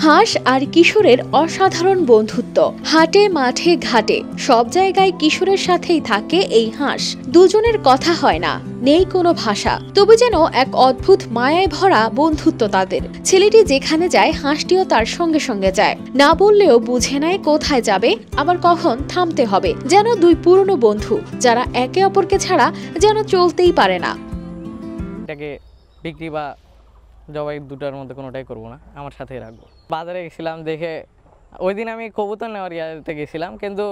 হাঁস আর কিশোরের অসাধারণ বন্ধুত্ব। হাটে মাঠে ঘাটে সব জায়গায় কিশোরের সাথেই থাকে এই হাঁস। দুজনের কথা হয় না, নেই কোনো ভাষা, তবে যেন এক অদ্ভুত মায়ায় ভরা বন্ধুত্ব তাদের। ছেলেটি যেখানে যায় হাঁসটিও তার সঙ্গে সঙ্গে যায়, না বললেও বুঝে নেয় কোথায় যাবে আবার কখন থামতে হবে। যেন দুই পুরনো বন্ধু যারা একে অপরকে ছাড়া যেন চলতেই পারে না। এটাকে বিক্রি বা জবাই দুটার মধ্যে কোনোটাই করবো না, আমার সাথেই রাখবো। বাজারে গেছিলাম দেখে, ওই দিন আমি কবুতর নেওয়ার ইয়াতে গেছিলাম, কিন্তু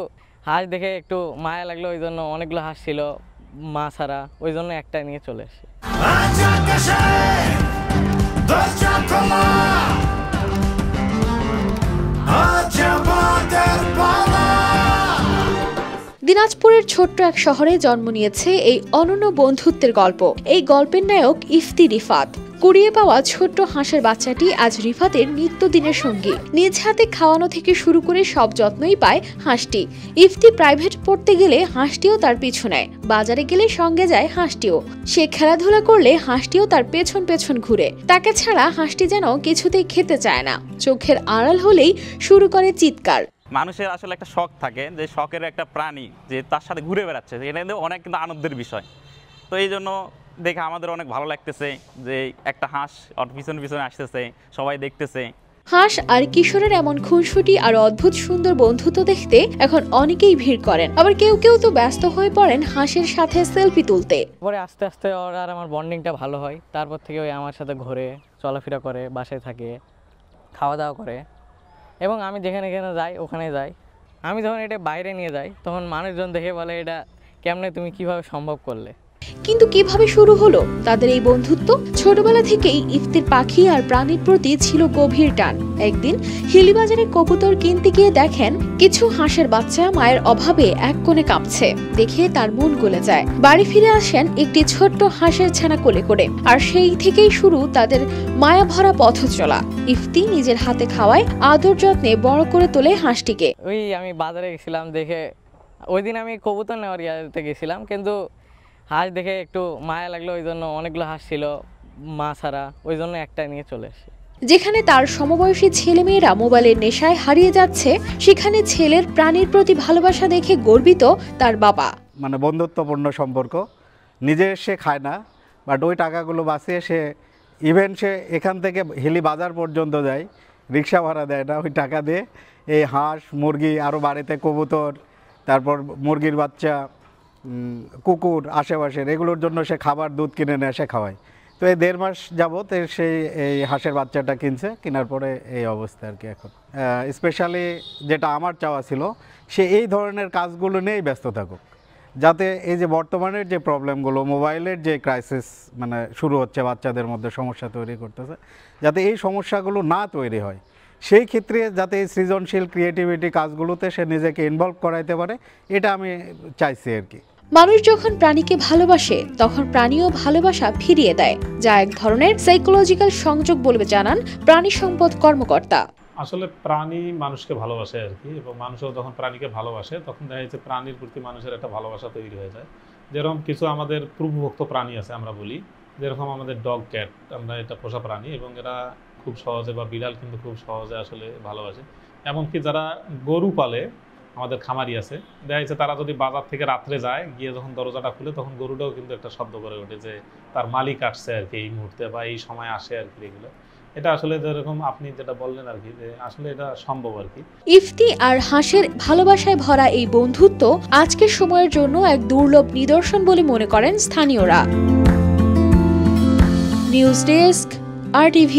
হাঁস দেখে একটু মায়া লাগলো, ওই জন্য অনেকগুলো হাঁস ছিল মা ছাড়া, ওই জন্য একটা নিয়ে চলে এসেছি। দিনাজপুরের ছোট্ট এক শহরে জন্ম নিয়েছে এই অনন্য বন্ধুত্বের গল্প। এই গল্পের নায়ক ইফতি রিফাত। কুড়িয়ে পাওয়া ছোট্ট হাঁসের বাচ্চাটি আজ রিফাতের নিত্যদিনের সঙ্গী। নিজ হাতে খাওয়ানো থেকে শুরু করে সব যত্নই পায় হাঁসটি। ইফতি প্রাইভেট পড়তে গেলে হাঁসটিও তার পিছু নেয়, বাজারে গেলে সঙ্গে যায় হাঁসটিও। সে খেলাধুলা করলে হাঁসটিও তার পেছন পেছন ঘুরে। তাকে ছাড়া হাঁসটি যেন কিছুতেই খেতে চায় না, চোখের আড়াল হলেই শুরু করে চিৎকার। মানুষের আসলে একটা শখ থাকে, যে শখের একটা প্রাণী যে তার সাথে ঘুরে বেড়াচ্ছে, এটা কিন্তু অনেক কিন্তু আনন্দের বিষয়। তো এই জন্য দেখে আমাদের অনেক ভালো লাগতেছে যে একটা হাঁস পিছনে পিছনে আসতেছে, সবাই দেখতেছে। হাঁস আর কিশোরের এমন খুনসুটি আর অদ্ভুত সুন্দর বন্ধুত্ব দেখতে এখন অনেকেই ভিড় করেন, আবার কেউ কেউ তো ব্যস্ত হয়ে পড়েন হাঁসের সাথে সেলফি তুলতে। পরে আস্তে আস্তে ওর আর আমার বন্ডিংটা ভালো হয়, তারপর থেকে ওই আমার সাথে ঘোরে, চলাফেরা করে, বাসায় থাকে, খাওয়া দাওয়া করে, এবং আমি যেখানে যাই ওখানে যাই। আমি যখন এটা বাইরে নিয়ে যাই তখন মানুষজন দেখে বলে, এটা কেমনে তুমি কিভাবে সম্ভব করলে। কিন্তু কিভাবে শুরু হলো তাদের এই বন্ধুত্ব? ছোটবেলা থেকেই ইফতির পাখি আর প্রাণীর প্রতি ছিল গভীর টান। একদিন হিলিবাজারে কবুতর কিনতে গিয়ে দেখেন কিছু হাঁসের বাচ্চা মায়ের অভাবে এক কোণে কাঁপছে। দেখে তার মন গলে যায়। বাড়ি ফিরে আসেন একটি ছোট্ট হাঁসের ছানা কোলে করে, আর সেই থেকেই শুরু তাদের মায়া ভরা পথ চলা। ইফতি নিজের হাতে খাওয়ায়, আদর যত্নে বড় করে তোলে হাঁসটিকে। ওই আমি বাজারে গেছিলাম দেখে, ওই দিন আমি কবুতর নেওয়ার ইয়াতে গেছিলাম, কিন্তু হাঁস দেখে একটু মায়া লাগলো, ওই জন্য অনেকগুলো হাঁস ছিল মা ছাড়া, ওই জন্য একটা নিয়ে চলে এসেছি। যেখানে তার সমবয়সী ছেলেমেয়েরা মোবাইলের নেশায় হারিয়ে যাচ্ছে, সেখানে ছেলের প্রাণীর প্রতি ভালোবাসা দেখে গর্বিত তার বাবা। মানে বন্ধুত্বপূর্ণ সম্পর্ক। নিজে সে খায় না, বাট ওই টাকাগুলো বাঁচিয়ে সে ইভেন সে এখান থেকে হিলি বাজার পর্যন্ত যায়, রিক্সা ভাড়া দেয় না, ওই টাকা দিয়ে এই হাঁস মুরগি আরও বাড়িতে কবুতর, তারপর মুরগির বাচ্চা, কুকুর আশেপাশের, এগুলোর জন্য সে খাবার দুধ কিনে নেয়, সে খাওয়ায়। তো এই 1.5 মাস যাবত সেই এই হাঁসের বাচ্চাটা কিনছে, কেনার পরে এই অবস্থা আর কি। এখন স্পেশালি যেটা আমার চাওয়া ছিল, সে এই ধরনের কাজগুলো নিয়েই ব্যস্ত থাকুক, যাতে এই যে বর্তমানের যে প্রবলেমগুলো, মোবাইলের যে ক্রাইসিস মানে শুরু হচ্ছে, বাচ্চাদের মধ্যে সমস্যা তৈরি করতেছে, যাতে এই সমস্যাগুলো না তৈরি হয়, সেই ক্ষেত্রে যাতে এই সৃজনশীল ক্রিয়েটিভিটি কাজগুলোতে সে নিজেকে ইনভলভ করাইতে পারে, এটা আমি চাইছি আর কি। মানুষ যখন প্রাণীকে ভালোবাসে তখন প্রাণীও ভালোবাসা ফিরিয়ে দেয়, যা এক ধরনের সাইকোলজিক্যাল সংযোগ বলে জানান প্রাণী সম্পদ কর্মকর্তা। আসলে প্রাণী মানুষকে ভালোবাসে আর কি, এবং মানুষও যখন প্রাণীকে ভালোবাসে তখন দেখা যাচ্ছে প্রাণীর প্রতি মানুষের একটা ভালোবাসা তৈরি হয়ে যায়। যেরকম কিছু আমাদের প্রভুভক্ত প্রাণী আছে আমরা বলি, যেরকম আমাদের ডগ ক্যাট, আমরা এটা পোষা প্রাণী, এবং এরা খুব সহজে, বা বিড়াল কিন্তু খুব সহজে আসলে ভালোবাসে। এমনকি যারা গরু পালে, আমাদের খামারি আছে, দেখা যাচ্ছে তারা যদি বাজার থেকে রাত্রে যায়, গিয়ে যখন দরজাটা খুলে তখন গরুটাও কিন্তু একটা শব্দ করে ওঠে যে তার মালিক আসছে আর কি এই মুহূর্তে, বা এই সময় আসে আর কি। এগুলো এটা আসলে যেরকম আপনি যেটা বললেন আর কি, যে আসলে এটা সম্ভব আর কি। ইফতি আর হাঁসের ভালোবাসায় ভরা এই বন্ধুত্ব আজকের সময়ের জন্য এক দুর্লভ নিদর্শন বলে মনে করেন স্থানীয়রা। News desk, RTV।